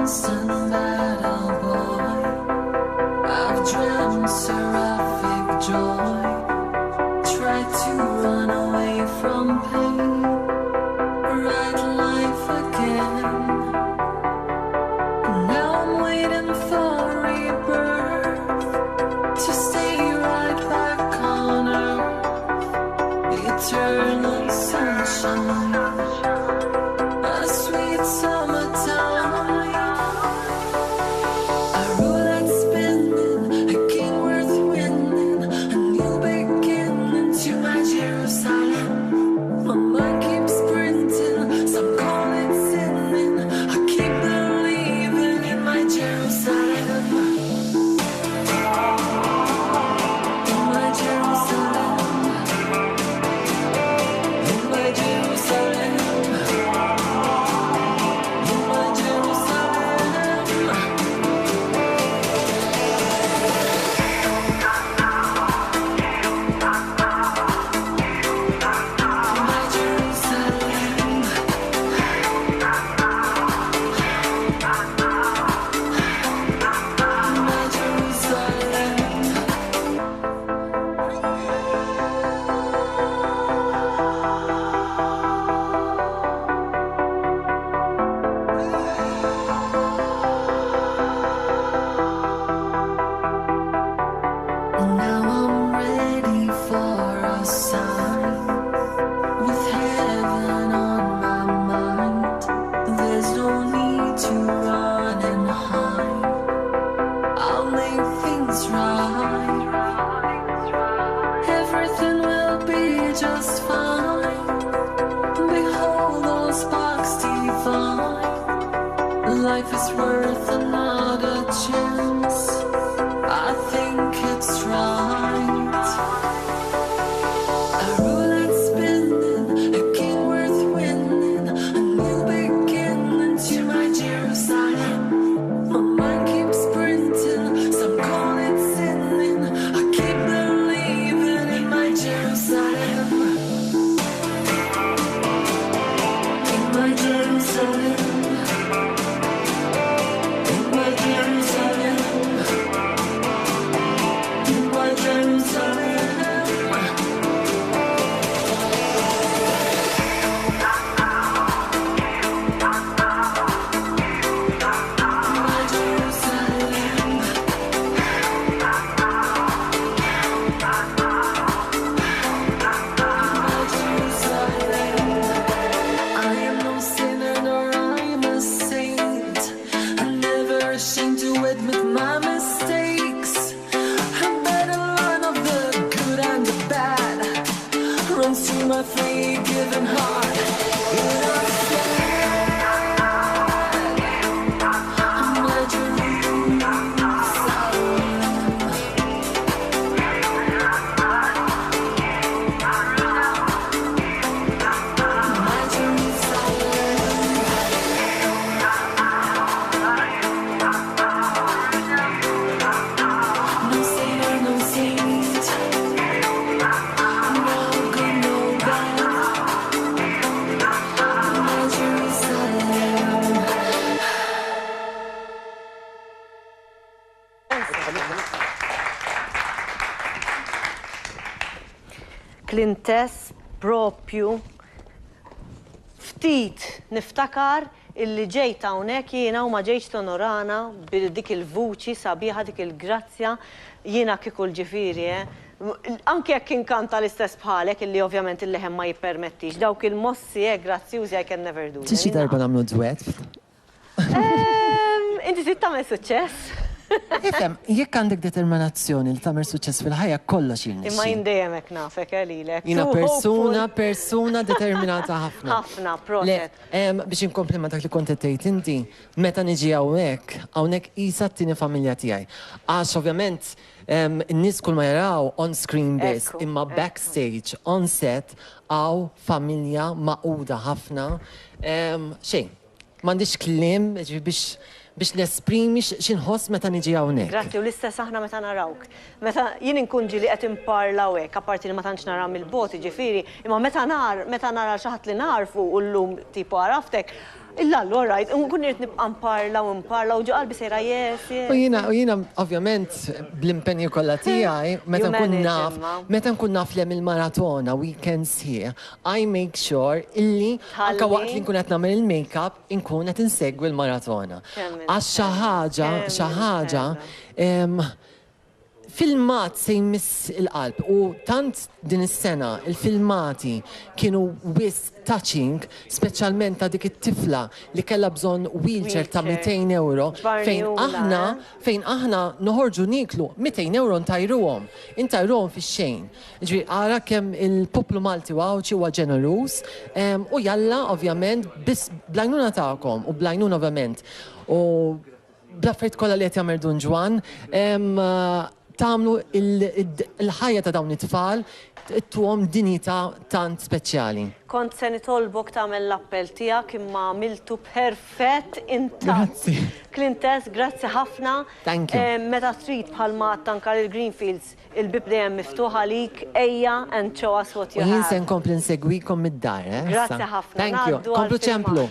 constant battle, boy. I've dreamt seraphic joy. Tried to run away from pain, write life again. Now I'm waiting for rebirth, to stay right back on earth. Eternal sunshine, a sweet summertime. A roulette spinning, a king worth winning, a new beginning to my Jerusalem. My mind keeps sprinting, some call it sinning. I keep believing in my Jerusalem. In my Jerusalem. In my Jerusalem. In my Jerusalem. My Jerusalem. My Jerusalem. Now I'm ready for a sign, with heaven on my mind. There's no need to run and hide. I'll make things right. Everything will be just fine. Behold those sparks divine. Life is worth another chance. I think it's right. A roulette spinning, a king worth winning, a new beginning to my Jerusalem. My mind keeps sprinting, some call it sinning. I keep believing in my Jerusalem. In my Jerusalem. In my Jerusalem. In my Jerusalem. My Jerusalem. My Jerusalem. I am no sinner nor I'm a saint. I'm never ashamed to admit my mistakes. I better learn of the good and the bad. Runs to my free-given heart. My Jerusalem. My Jerusalem. No sinner, no saint. No good, no bad. My Jerusalem. Clintess propju ftit niftakar illi ġejt hawnhekk jiena u ma ġejtx tonorana dik il-vuċi sabiħa dik il-grazzja jiena kieku l-ġifieri. Anke jekk inkanta l-istess bħalek illi ovvjament il-leħem ma jippermettix. Dawk il-mossi grazzjużi I can never do. Xi darba nagħmlu duett? Inti trid tagħmel suċċess. Ifhem, jekk għandek determinazzjoni li tagħmel suċċess fil-ħajja kollox Imma jirnexxi. jindejemek nafek lilek. Jiena persuna determinata ħafna. Ħafna, proset. Biex inkompli ma dak li kont qed tgħid inti, meta niġi hawnhekk qisha t-tieni familja tiegħi. Għax ovvjament in-nies kull ma jaraw on screen biss, imma backstage, on set, għaw familja maquda ħafna. Xejn, m'għandix kliem biex nesprimi x'inħoss meta niġi hawnhekk. Grazzi, u l-istess aħna meta narawk. Meta jien inkun ġieli qed imparla hekk, apparti li ma tantx nara mill-boti ġifieri, imma meta nara xi ħadd li narfu u llum tipo għaraftek, Illa, all-right, nkun irt nibqa' nparla u ġo qalbi sejra U jina, ovvjament, bl-impenju kollha tiegħi, meta nkun naf li hemm il-maratona weekends here, I make sure illi anke waqt li nkun qed nagħmel il-makeup inkun qed insegwi l-maratona. Għax xi ħaġa filmat se jmiss il-qalb u tant din is-sena il-filmati kienu touching, speċjalment ta' dik it-tifla li kellha bżonn wheelchair ta' 200 euro fejn aħna noħorġu niklu 200 euro intajruhom fix-xejn. Ġifieri ara kemm il-poplu Malti huwa ġenerus u jalla ovvjament biss blajnuna tagħkom u blajnuna ovvjament. U bl-affarijiet kollha li qed jagħmel Dun Ġwan tagħmlu il-ħajja ta' dawn it-tfal tuhom dinjità tant speċjali. Kont se nitolbok tagħmel l-appell tiegħek imma għamiltu perfett intatt. Clintess, grazzi ħafna. Thank you. Meta trid bħalma tanka il-Greenfields il-bib dejjem miftuħ għalik ejja and show us what you have. Jien se nkompli nsegwikom mid-dar. Grazzi ħafna. Thank you. Komplu ċemplu.